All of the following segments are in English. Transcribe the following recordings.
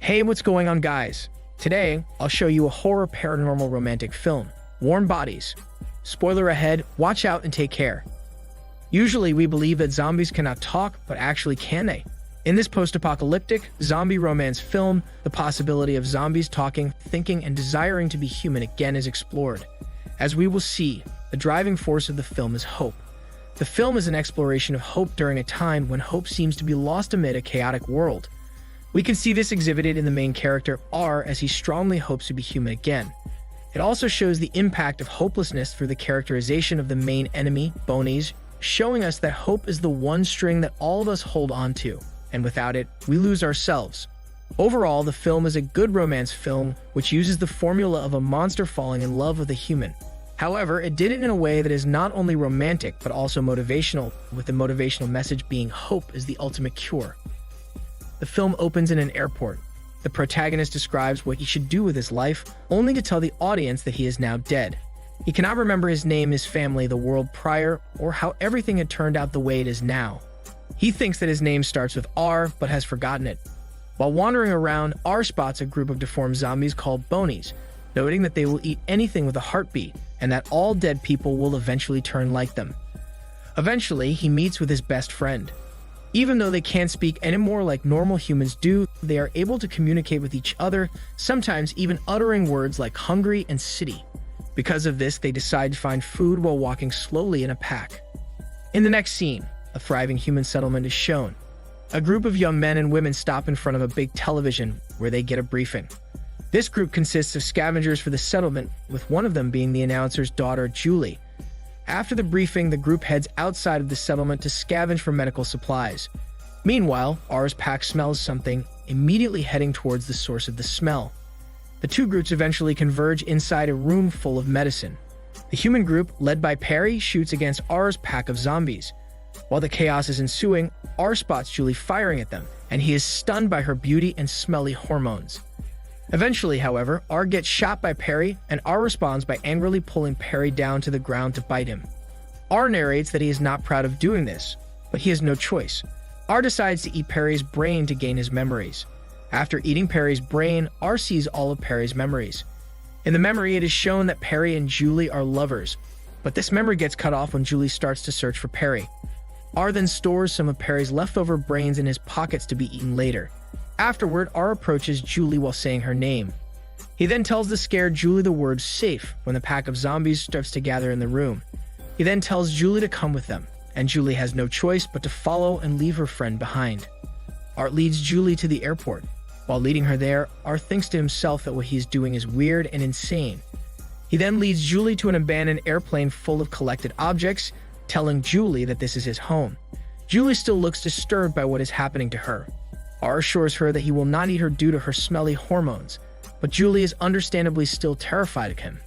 Hey, what's going on, guys? Today, I'll show you a horror paranormal romantic film, Warm Bodies. Spoiler ahead, watch out and take care. Usually, we believe that zombies cannot talk, but actually can they? In this post-apocalyptic, zombie romance film, the possibility of zombies talking, thinking, and desiring to be human again is explored. As we will see, the driving force of the film is hope. The film is an exploration of hope during a time when hope seems to be lost amid a chaotic world. We can see this exhibited in the main character, R, as he strongly hopes to be human again. It also shows the impact of hopelessness through the characterization of the main enemy, Bonies, showing us that hope is the one string that all of us hold on to, and without it, we lose ourselves. Overall, the film is a good romance film which uses the formula of a monster falling in love with a human. However, it did it in a way that is not only romantic but also motivational, with the motivational message being hope is the ultimate cure. The film opens in an airport. The protagonist describes what he should do with his life, only to tell the audience that he is now dead. He cannot remember his name, his family, the world prior, or how everything had turned out the way it is now. He thinks that his name starts with R, but has forgotten it. While wandering around, R spots a group of deformed zombies called Bonies, noting that they will eat anything with a heartbeat, and that all dead people will eventually turn like them. Eventually, he meets with his best friend. Even though they can't speak anymore like normal humans do, they are able to communicate with each other, sometimes even uttering words like hungry and city. Because of this, they decide to find food while walking slowly in a pack. In the next scene, a thriving human settlement is shown. A group of young men and women stop in front of a big television where they get a briefing. This group consists of scavengers for the settlement, with one of them being the announcer's daughter, Julie. After the briefing, the group heads outside of the settlement to scavenge for medical supplies. Meanwhile, R's pack smells something, immediately heading towards the source of the smell. The two groups eventually converge inside a room full of medicine. The human group, led by Perry, shoots against R's pack of zombies. While the chaos is ensuing, R spots Julie firing at them, and he is stunned by her beauty and smelly hormones. Eventually, however, R gets shot by Perry, and R responds by angrily pulling Perry down to the ground to bite him. R narrates that he is not proud of doing this, but he has no choice. R decides to eat Perry's brain to gain his memories. After eating Perry's brain, R sees all of Perry's memories. In the memory, it is shown that Perry and Julie are lovers, but this memory gets cut off when Julie starts to search for Perry. R then stores some of Perry's leftover brains in his pockets to be eaten later. Afterward, R approaches Julie while saying her name. He then tells the scared Julie the word safe when the pack of zombies starts to gather in the room. He then tells Julie to come with them, and Julie has no choice but to follow and leave her friend behind. R leads Julie to the airport. While leading her there, R thinks to himself that what he is doing is weird and insane. He then leads Julie to an abandoned airplane full of collected objects, telling Julie that this is his home. Julie still looks disturbed by what is happening to her. R assures her that he will not eat her due to her smelly hormones, but Julie is understandably still terrified of him.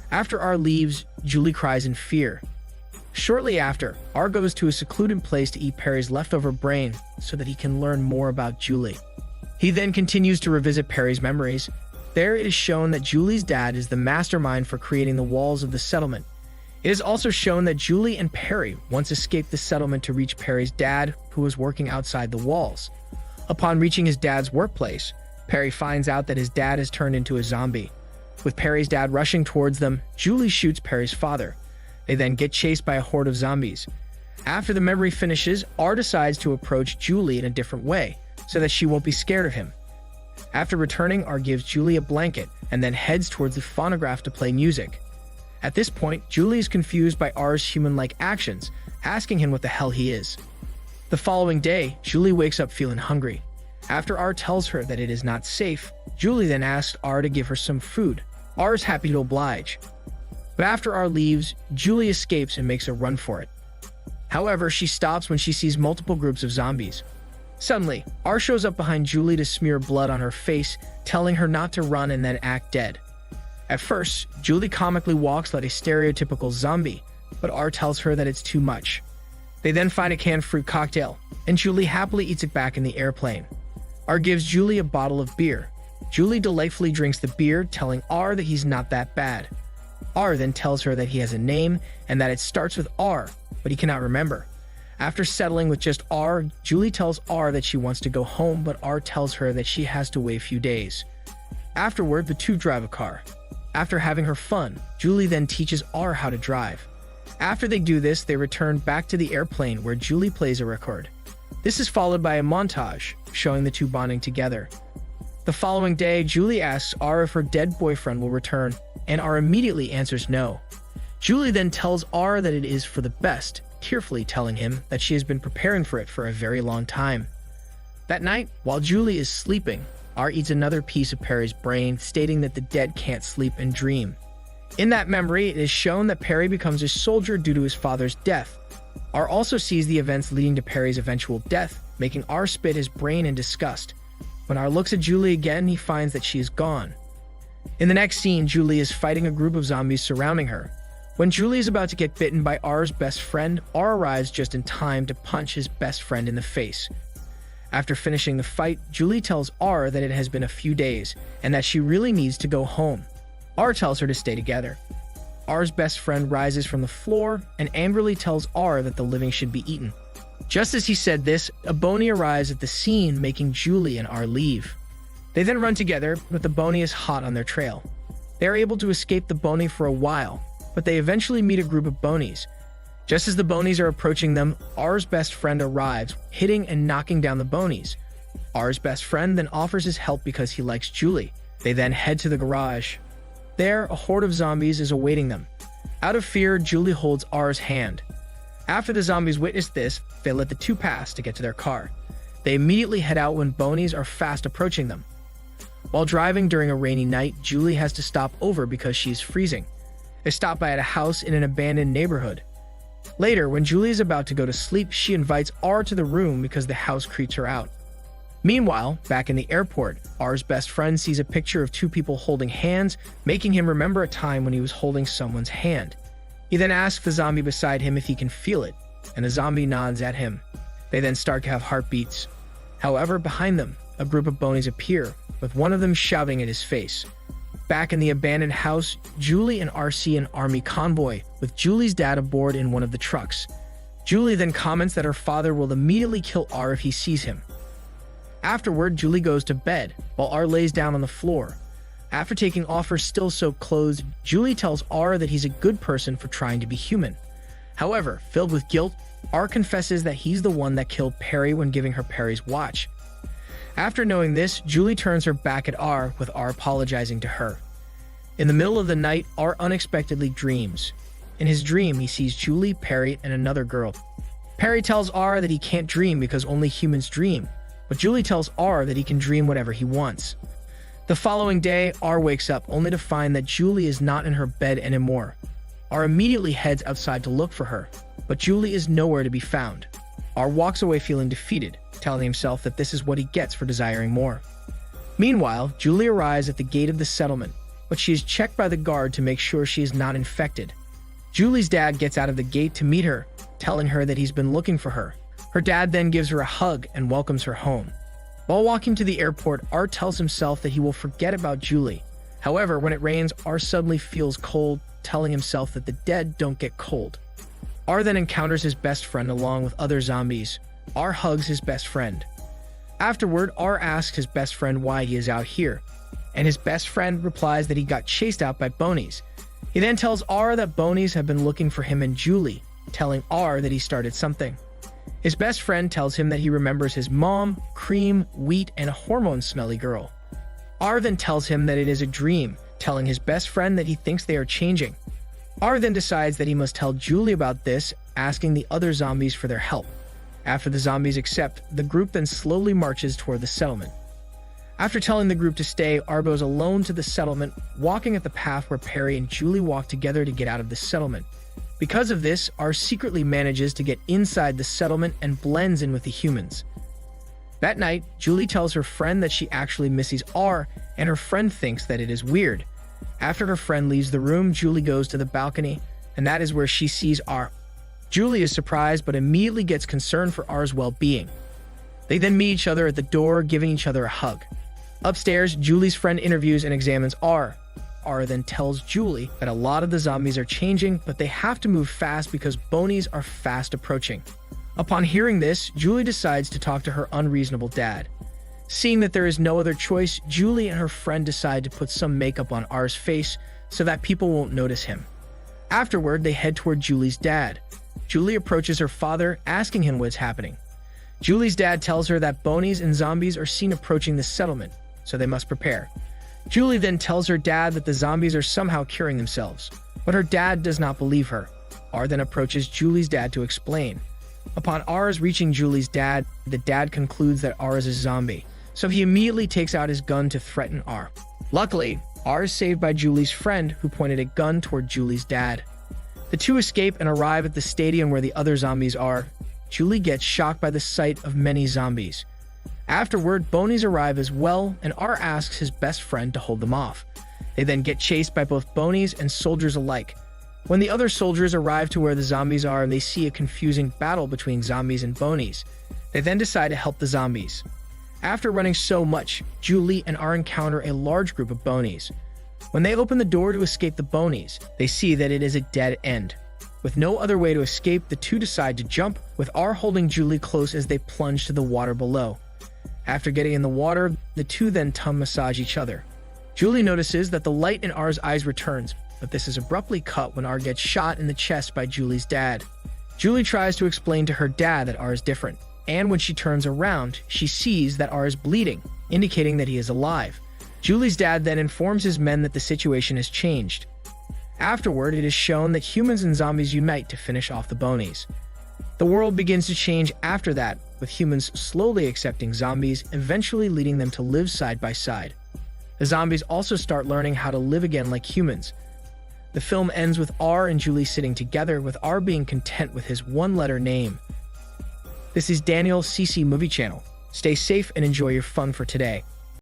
After R leaves, Julie cries in fear. Shortly after, R goes to a secluded place to eat Perry's leftover brain so that he can learn more about Julie. He then continues to revisit Perry's memories. There it is shown that Julie's dad is the mastermind for creating the walls of the settlement. It is also shown that Julie and Perry once escaped the settlement to reach Perry's dad, who was working outside the walls. Upon reaching his dad's workplace, Perry finds out that his dad has turned into a zombie. With Perry's dad rushing towards them, Julie shoots Perry's father. They then get chased by a horde of zombies. After the memory finishes, R decides to approach Julie in a different way, so that she won't be scared of him. After returning, R gives Julie a blanket and then heads towards the phonograph to play music. At this point, Julie is confused by R's human-like actions, asking him what the hell he is. The following day, Julie wakes up feeling hungry. After R tells her that it is not safe, Julie then asks R to give her some food. R is happy to oblige. But after R leaves, Julie escapes and makes a run for it. However, she stops when she sees multiple groups of zombies. Suddenly, R shows up behind Julie to smear blood on her face, telling her not to run and then act dead. At first, Julie comically walks like a stereotypical zombie, but R tells her that it's too much. They then find a canned fruit cocktail, and Julie happily eats it back in the airplane. R gives Julie a bottle of beer. Julie delightfully drinks the beer, telling R that he's not that bad. R then tells her that he has a name and that it starts with R, but he cannot remember. After settling with just R, Julie tells R that she wants to go home, but R tells her that she has to wait a few days. Afterward, the two drive a car. After having her fun, Julie then teaches R how to drive. After they do this, they return back to the airplane where Julie plays a record. This is followed by a montage showing the two bonding together. The following day, Julie asks R if her dead boyfriend will return, and R immediately answers no. Julie then tells R that it is for the best, tearfully telling him that she has been preparing for it for a very long time. That night, while Julie is sleeping, R eats another piece of Perry's brain, stating that the dead can't sleep and dream. In that memory, it is shown that Perry becomes a soldier due to his father's death. R also sees the events leading to Perry's eventual death, making R spit his brain in disgust. When R looks at Julie again, he finds that she is gone. In the next scene, Julie is fighting a group of zombies surrounding her. When Julie is about to get bitten by R's best friend, R arrives just in time to punch his best friend in the face. After finishing the fight, Julie tells R that it has been a few days and that she really needs to go home. R tells her to stay together. R's best friend rises from the floor and angrily tells R that the living should be eaten. Just as he said this, a Boney arrives at the scene, making Julie and R leave. They then run together, but the Boney is hot on their trail. They are able to escape the Boney for a while, but they eventually meet a group of Bonies. Just as the Bonies are approaching them, R's best friend arrives, hitting and knocking down the Bonies. R's best friend then offers his help because he likes Julie. They then head to the garage. There, a horde of zombies is awaiting them. Out of fear, Julie holds R's hand. After the zombies witness this, they let the two pass to get to their car. They immediately head out when Bonies are fast approaching them. While driving during a rainy night, Julie has to stop over because she is freezing. They stop by at a house in an abandoned neighborhood. Later, when Julie is about to go to sleep, she invites R to the room because the house creeps her out. Meanwhile, back in the airport, R's best friend sees a picture of two people holding hands, making him remember a time when he was holding someone's hand. He then asks the zombie beside him if he can feel it, and the zombie nods at him. They then start to have heartbeats. However, behind them, a group of Bonies appear, with one of them shouting at his face. Back in the abandoned house, Julie and R see an army convoy, with Julie's dad aboard in one of the trucks. Julie then comments that her father will immediately kill R if he sees him. Afterward, Julie goes to bed, while R lays down on the floor. After taking off her still-soaked clothes, Julie tells R that he's a good person for trying to be human. However, filled with guilt, R confesses that he's the one that killed Perry when giving her Perry's watch. After knowing this, Julie turns her back at R, with R apologizing to her. In the middle of the night, R unexpectedly dreams. In his dream, he sees Julie, Perry, and another girl. Perry tells R that he can't dream because only humans dream, but Julie tells R that he can dream whatever he wants. The following day, R wakes up only to find that Julie is not in her bed anymore. R immediately heads outside to look for her, but Julie is nowhere to be found. R walks away feeling defeated, telling himself that this is what he gets for desiring more. Meanwhile, Julie arrives at the gate of the settlement, but she is checked by the guard to make sure she is not infected. Julie's dad gets out of the gate to meet her, telling her that he's been looking for her. Her dad then gives her a hug and welcomes her home. While walking to the airport, R tells himself that he will forget about Julie. However, when it rains, R suddenly feels cold, telling himself that the dead don't get cold. R then encounters his best friend along with other zombies. R hugs his best friend. Afterward, R asks his best friend why he is out here, and his best friend replies that he got chased out by Bonies. He then tells R that Bonies have been looking for him and Julie, telling R that he started something. His best friend tells him that he remembers his mom, cream, wheat, and a hormone-smelly girl. R then tells him that it is a dream, telling his best friend that he thinks they are changing. R then decides that he must tell Julie about this, asking the other zombies for their help. After the zombies accept, the group then slowly marches toward the settlement. After telling the group to stay, R goes alone to the settlement, walking at the path where Perry and Julie walk together to get out of the settlement. Because of this, R secretly manages to get inside the settlement and blends in with the humans. That night, Julie tells her friend that she actually misses R, and her friend thinks that it is weird. After her friend leaves the room, Julie goes to the balcony, and that is where she sees R. Julie is surprised but immediately gets concerned for R's well-being. They then meet each other at the door, giving each other a hug. Upstairs, Julie's friend interviews and examines R. R then tells Julie that a lot of the zombies are changing, but they have to move fast because Bonies are fast approaching. Upon hearing this, Julie decides to talk to her unreasonable dad. Seeing that there is no other choice, Julie and her friend decide to put some makeup on R's face so that people won't notice him. Afterward, they head toward Julie's dad. Julie approaches her father, asking him what's happening. Julie's dad tells her that bonies and zombies are seen approaching the settlement, so they must prepare. Julie then tells her dad that the zombies are somehow curing themselves, but her dad does not believe her. R then approaches Julie's dad to explain. Upon R's reaching Julie's dad, the dad concludes that R is a zombie, so he immediately takes out his gun to threaten R. Luckily, R is saved by Julie's friend, who pointed a gun toward Julie's dad. The two escape and arrive at the stadium where the other zombies are. Julie gets shocked by the sight of many zombies. Afterward, bonies arrive as well, and R asks his best friend to hold them off. They then get chased by both bonies and soldiers alike. When the other soldiers arrive to where the zombies are and they see a confusing battle between zombies and bonies, they then decide to help the zombies. After running so much, Julie and R encounter a large group of bonies. When they open the door to escape the bonies, they see that it is a dead end. With no other way to escape, the two decide to jump, with R holding Julie close as they plunge to the water below. After getting in the water, the two then tongue massage each other. Julie notices that the light in R's eyes returns, but this is abruptly cut when R gets shot in the chest by Julie's dad. Julie tries to explain to her dad that R is different, and when she turns around, she sees that R is bleeding, indicating that he is alive. Julie's dad then informs his men that the situation has changed. Afterward, it is shown that humans and zombies unite to finish off the bonies. The world begins to change after that, with humans slowly accepting zombies, eventually leading them to live side by side. The zombies also start learning how to live again like humans. The film ends with R and Julie sitting together, with R being content with his one-letter name. This is Daniel CC Movie Channel. Stay safe and enjoy your fun for today.